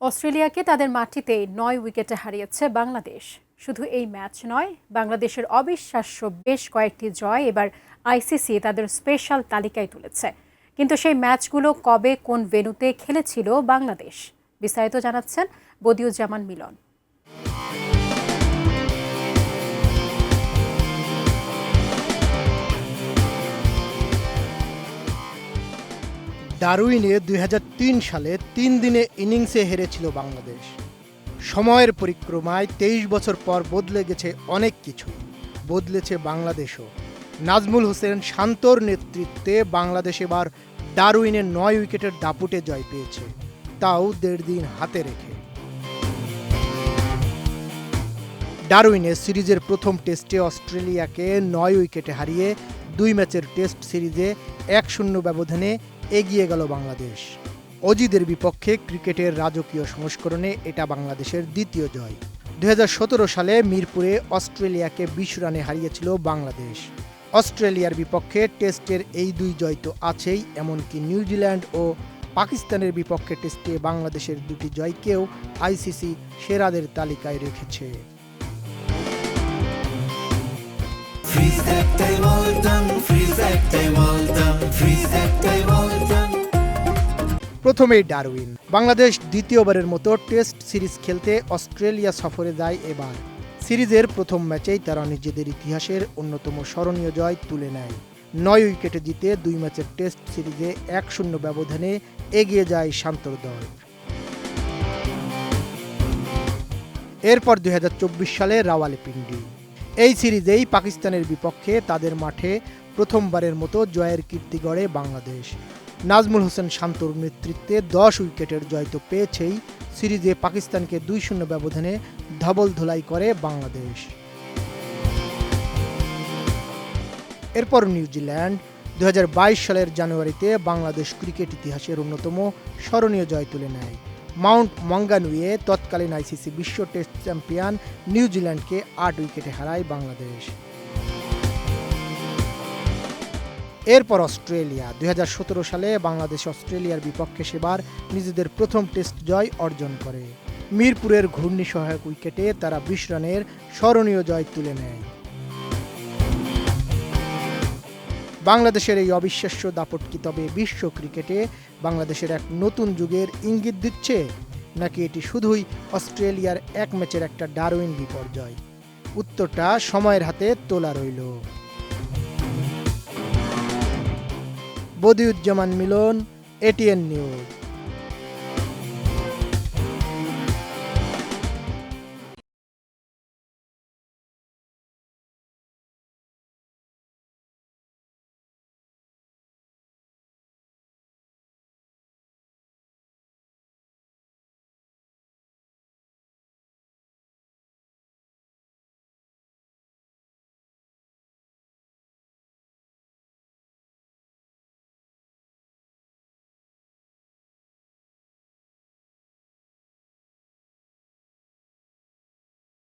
অস্ট্রেলিয়াকে তাদের মাটিতে ৯ উইকেটে হারিয়েছে বাংলাদেশ। শুধু এই ম্যাচ নয়, বাংলাদেশের অবিশ্বাস্য বেশ কয়েকটি জয় এবার আইসিসি তাদের স্পেশাল তালিকায় তুলেছে। কিন্তু সেই ম্যাচগুলো কবে কোন ভেন্যুতে খেলেছিল বাংলাদেশ, বিস্তারিত জানাচ্ছেন বদিউজ্জামান মিলন। ডারউইনে ২০০৩ সালে ৩ দিনে ইনিংসে হেরেছিল বাংলাদেশ। সময়ের পরিক্রমায় ২৩ বছর পর বদলে গেছে অনেক কিছু, বদলেছে বাংলাদেশও। নাজমুল হোসেন শান্তর নেতৃত্বে বাংলাদেশ এবার ডারউইনে ৯ উইকেটের দাপুটে জয় পেয়েছে, তাও ১.৫ দিন হাতে রেখে। ডারউইনে সিরিজের প্রথম টেস্টে অস্ট্রেলিয়াকে ৯ উইকেটে হারিয়ে ২ ম্যাচের টেস্ট সিরিজে ১-০ ব্যবধানে এগিয়ে গেল বাংলাদেশ। অজিদের বিপক্ষে ক্রিকেটের রাজকীয় সংস্করণে এটা বাংলাদেশের দ্বিতীয় জয়। ২০১৭ সালে মিরপুরে অস্ট্রেলিয়াকে ২০ রানে হারিয়েছিল বাংলাদেশ। অস্ট্রেলিয়ার বিপক্ষে টেস্টের এই ২ জয় তো আছেই, এমনকি নিউজিল্যান্ড ও পাকিস্তানের বিপক্ষে টেস্টে বাংলাদেশের ২টি জয়কেও আইসিসি সেরাদের তালিকায় রেখেছে। প্রথমেই ডারউইন। বাংলাদেশ দ্বিতীয়বারের মতো টেস্ট সিরিজ খেলতে অস্ট্রেলিয়া সফরে যায় এবার। সিরিজের প্রথম ম্যাচেই তারা নিজেদের ইতিহাসের অন্যতম স্মরণীয় জয় তুলে নেয়। ৯ উইকেটে জিতে ২ ম্যাচের টেস্ট সিরিজে ১-০ ব্যবধানে এগিয়ে যায় শান্তর দল। এরপর ২০২৪ সালে রাওয়ালপিন্ডি। এই সিরিজেই পাকিস্তানের বিপক্ষে তাদের মাঠে প্রথমবারের মতো জয়ের কীর্তি গড়ে বাংলাদেশ। নাজমুল হোসেন শান্তর নেতৃত্বে ১০ উইকেটের জয় তো পেয়েছেই, সিরিজে পাকিস্তানকে ২-০ ব্যবধানে ধবল ধোলাই করে বাংলাদেশ। এরপর নিউজিল্যান্ড। ২০২২ সালের জানুয়ারিতে বাংলাদেশ ক্রিকেট ইতিহাসের অন্যতম স্মরণীয় জয় তুলে নেয়। মাউন্ট মঙ্গানুইয়ে তৎকালীন আইসিসি বিশ্ব টেস্ট চ্যাম্পিয়ন নিউজিল্যান্ডকে ৮ উইকেটে হারায় বাংলাদেশ। এরপর অস্ট্রেলিয়া। ২০১৭ সালে বাংলাদেশ অস্ট্রেলিয়ার বিপক্ষে সেবার নিজেদের প্রথম টেস্ট জয় অর্জন করে। মিরপুরের ঘূর্ণি সহায়ক উইকেটে তারা ২০ রানের স্মরণীয় জয় তুলে নেয়। বাংলাদেশের এই অবিশ্বাস্য দাপট কি তবে বিশ্ব ক্রিকেটে বাংলাদেশের এক নতুন যুগের ইঙ্গিত দিচ্ছে, নাকি এটি শুধুই অস্ট্রেলিয়ার এক ম্যাচের একটা ডারউইন বিপর্যয়? উত্তরটা সময়ের হাতে তোলা রইল। বদিউজ্জামান মিলন, এটিএন নিউজ।